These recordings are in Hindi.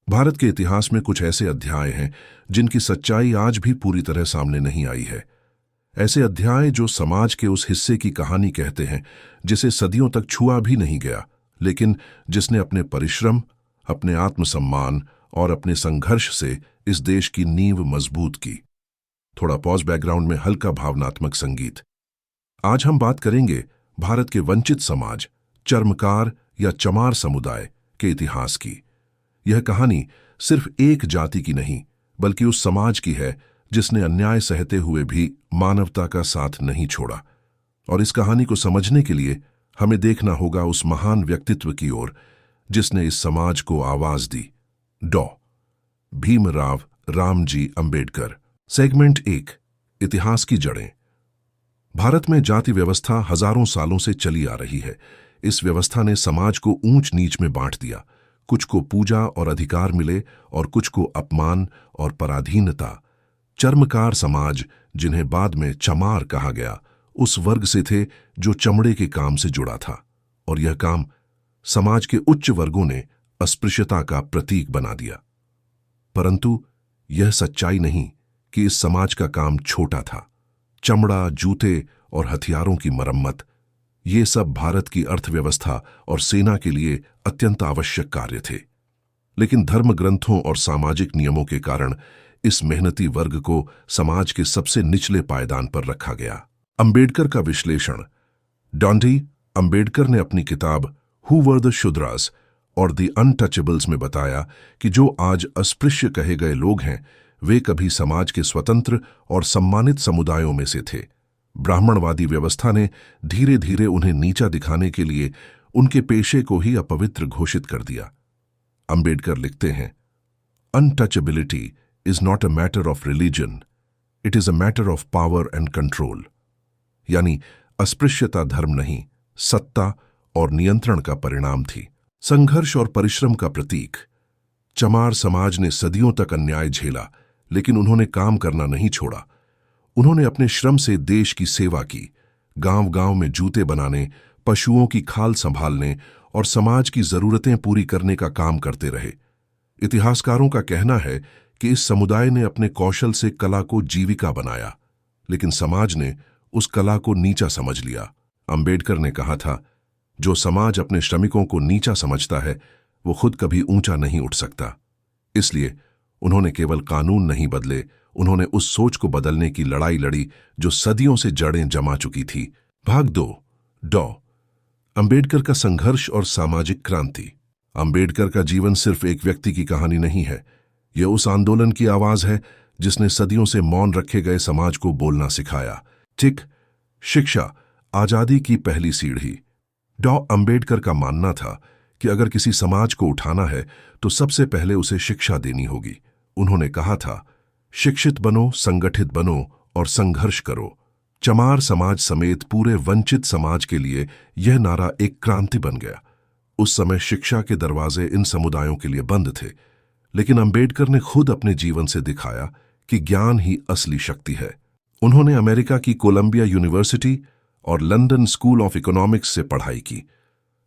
भारत के इतिहास में कुछ ऐसे अध्याय हैं जिनकी सच्चाई आज भी पूरी तरह सामने नहीं आई है। ऐसे अध्याय जो समाज के उस हिस्से की कहानी कहते हैं जिसे सदियों तक छुआ भी नहीं गया, लेकिन जिसने अपने परिश्रम, अपने आत्मसम्मान और अपने संघर्ष से इस देश की नींव मजबूत की। थोड़ा पॉज, बैकग्राउंड में हल्का भावनात्मक संगीत। आज हम बात करेंगे भारत के वंचित समाज, चर्मकार या चमार समुदाय के इतिहास की। यह कहानी सिर्फ एक जाति की नहीं, बल्कि उस समाज की है जिसने अन्याय सहते हुए भी मानवता का साथ नहीं छोड़ा। और इस कहानी को समझने के लिए हमें देखना होगा उस महान व्यक्तित्व की ओर जिसने इस समाज को आवाज दी। डॉ. भीमराव रामजी अंबेडकर। सेगमेंट 1, इतिहास की जड़ें। भारत में जाति व्यवस्था हजारों सालों से चली आ रही है। इस व्यवस्था ने समाज को ऊंच नीच में बांट दिया। कुछ को पूजा और अधिकार मिले और कुछ को अपमान और पराधीनता। चर्मकार समाज, जिन्हें बाद में चमार कहा गया, उस वर्ग से थे जो चमड़े के काम से जुड़ा था, और यह काम समाज के उच्च वर्गों ने अस्पृश्यता का प्रतीक बना दिया। परंतु यह सच्चाई नहीं कि इस समाज का काम छोटा था। चमड़ा, जूते और हथियारों की मरम्मत, ये सब भारत की अर्थव्यवस्था और सेना के लिए अत्यंत आवश्यक कार्य थे। लेकिन धर्म ग्रंथों और सामाजिक नियमों के कारण इस मेहनती वर्ग को समाज के सबसे निचले पायदान पर रखा गया। अंबेडकर का विश्लेषण। डॉन्डी अंबेडकर ने अपनी किताब हु वर द शूद्रास और द अनटचेबल्स में बताया कि जो आज अस्पृश्य कहे गए लोग हैं, वे कभी समाज के स्वतंत्र और सम्मानित समुदायों में से थे। ब्राह्मणवादी व्यवस्था ने धीरे धीरे उन्हें नीचा दिखाने के लिए उनके पेशे को ही अपवित्र घोषित कर दिया। अंबेडकर लिखते हैं, untouchability is not a matter of religion, it is a matter of power and control. यानी अस्पृश्यता धर्म नहीं, सत्ता और नियंत्रण का परिणाम थी। संघर्ष और परिश्रम का प्रतीक। चमार समाज ने सदियों तक अन्याय झेला, लेकिन उन्होंने काम करना नहीं छोड़ा। उन्होंने अपने श्रम से देश की सेवा की। गांव-गांव में जूते बनाने, पशुओं की खाल संभालने और समाज की जरूरतें पूरी करने का काम करते रहे। इतिहासकारों का कहना है कि इस समुदाय ने अपने कौशल से कला को जीविका बनाया, लेकिन समाज ने उस कला को नीचा समझ लिया। अंबेडकर ने कहा था, जो समाज अपने श्रमिकों को नीचा समझता है, वो खुद कभी ऊंचा नहीं उठ सकता। इसलिए उन्होंने केवल कानून नहीं बदले, उन्होंने उस सोच को बदलने की लड़ाई लड़ी जो सदियों से जड़ें जमा चुकी थी। भाग 2, डॉ. अंबेडकर का संघर्ष और सामाजिक क्रांति। अंबेडकर का जीवन सिर्फ एक व्यक्ति की कहानी नहीं है, यह उस आंदोलन की आवाज है जिसने सदियों से मौन रखे गए समाज को बोलना सिखाया। ठीक, शिक्षा आजादी की पहली सीढ़ी। डॉ. अंबेडकर का मानना था कि अगर किसी समाज को उठाना है तो सबसे पहले उसे शिक्षा देनी होगी। उन्होंने कहा था, शिक्षित बनो, संगठित बनो और संघर्ष करो। चमार समाज समेत पूरे वंचित समाज के लिए यह नारा एक क्रांति बन गया। उस समय शिक्षा के दरवाजे इन समुदायों के लिए बंद थे, लेकिन अंबेडकर ने खुद अपने जीवन से दिखाया कि ज्ञान ही असली शक्ति है। उन्होंने अमेरिका की कोलंबिया यूनिवर्सिटी और लंदन स्कूल ऑफ इकोनॉमिक्स से पढ़ाई की,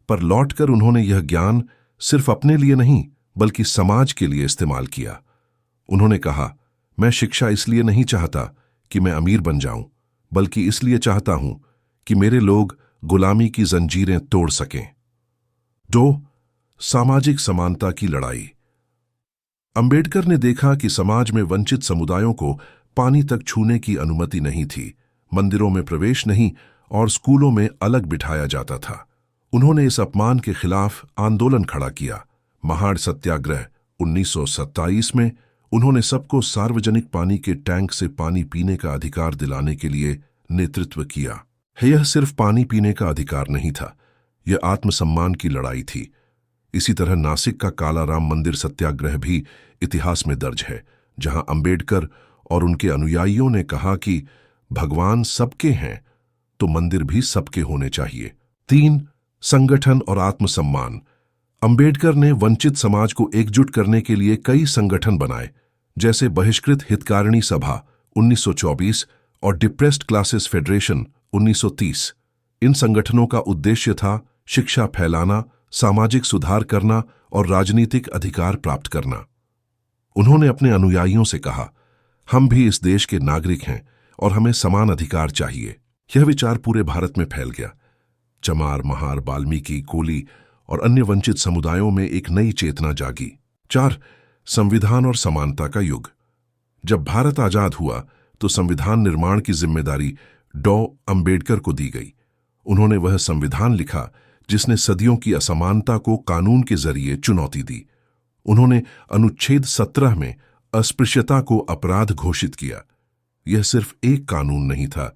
पर लौटकर उन्होंने यह ज्ञान सिर्फ अपने लिए नहीं बल्कि समाज के लिए इस्तेमाल किया। उन्होंने कहा, मैं शिक्षा इसलिए नहीं चाहता कि मैं अमीर बन जाऊं, बल्कि इसलिए चाहता हूं कि मेरे लोग गुलामी की जंजीरें तोड़ सकें। 2. सामाजिक समानता की लड़ाई। अंबेडकर ने देखा कि समाज में वंचित समुदायों को पानी तक छूने की अनुमति नहीं थी, मंदिरों में प्रवेश नहीं और स्कूलों में अलग बिठाया जाता था। उन्होंने इस अपमान के खिलाफ आंदोलन खड़ा किया। महाड़ सत्याग्रह 1927 में उन्होंने सबको सार्वजनिक पानी के टैंक से पानी पीने का अधिकार दिलाने के लिए नेतृत्व किया। यह सिर्फ पानी पीने का अधिकार नहीं था, यह आत्मसम्मान की लड़ाई थी। इसी तरह नासिक का काला राम मंदिर सत्याग्रह भी इतिहास में दर्ज है, जहां अंबेडकर और उनके अनुयायियों ने कहा कि भगवान सबके हैं तो मंदिर भी सबके होने चाहिए। 3. संगठन और आत्मसम्मान। अंबेडकर ने वंचित समाज को एकजुट करने के लिए कई संगठन बनाए, जैसे बहिष्कृत हितकारिणी सभा 1924 और डिप्रेस्ड क्लासेस फेडरेशन 1930। इन संगठनों का उद्देश्य था शिक्षा फैलाना, सामाजिक सुधार करना और राजनीतिक अधिकार प्राप्त करना। उन्होंने अपने अनुयायियों से कहा, हम भी इस देश के नागरिक हैं और हमें समान अधिकार चाहिए। यह विचार पूरे भारत में फैल गया। चमार, महार, वाल्मीकि, कोली और अन्य वंचित समुदायों में एक नई चेतना जागी। 4. संविधान और समानता का युग। जब भारत आजाद हुआ तो संविधान निर्माण की जिम्मेदारी डॉ. अंबेडकर को दी गई। उन्होंने वह संविधान लिखा जिसने सदियों की असमानता को कानून के जरिए चुनौती दी। उन्होंने अनुच्छेद 17 में अस्पृश्यता को अपराध घोषित किया। यह सिर्फ एक कानून नहीं था,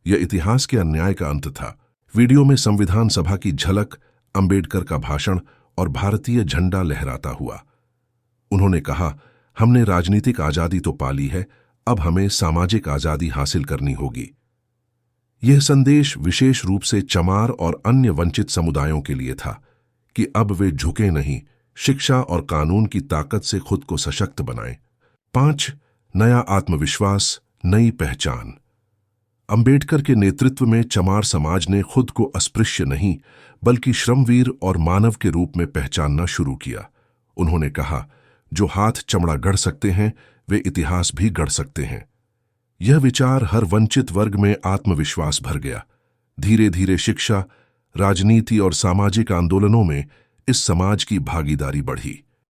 यह इतिहास के अन्याय का अंत था। वीडियो में संविधान सभा की झलक, अंबेडकर का भाषण और भारतीय झंडा लहराता हुआ। उन्होंने कहा, हमने राजनीतिक आजादी तो पा ली है, अब हमें सामाजिक आजादी हासिल करनी होगी। यह संदेश विशेष रूप से चमार और अन्य वंचित समुदायों के लिए था कि अब वे झुके नहीं, शिक्षा और कानून की ताकत से खुद को सशक्त बनाएं। 5. नया आत्मविश्वास, नई पहचान। अंबेडकर के नेतृत्व में चमार समाज ने खुद को अस्पृश्य नहीं बल्कि श्रमवीर और मानव के रूप में पहचानना शुरू किया। उन्होंने कहा, जो हाथ चमड़ा गढ़ सकते हैं वे इतिहास भी गढ़ सकते हैं। यह विचार हर वंचित वर्ग में आत्मविश्वास भर गया। धीरे धीरे शिक्षा, राजनीति और सामाजिक आंदोलनों में इस समाज की भागीदारी बढ़ी।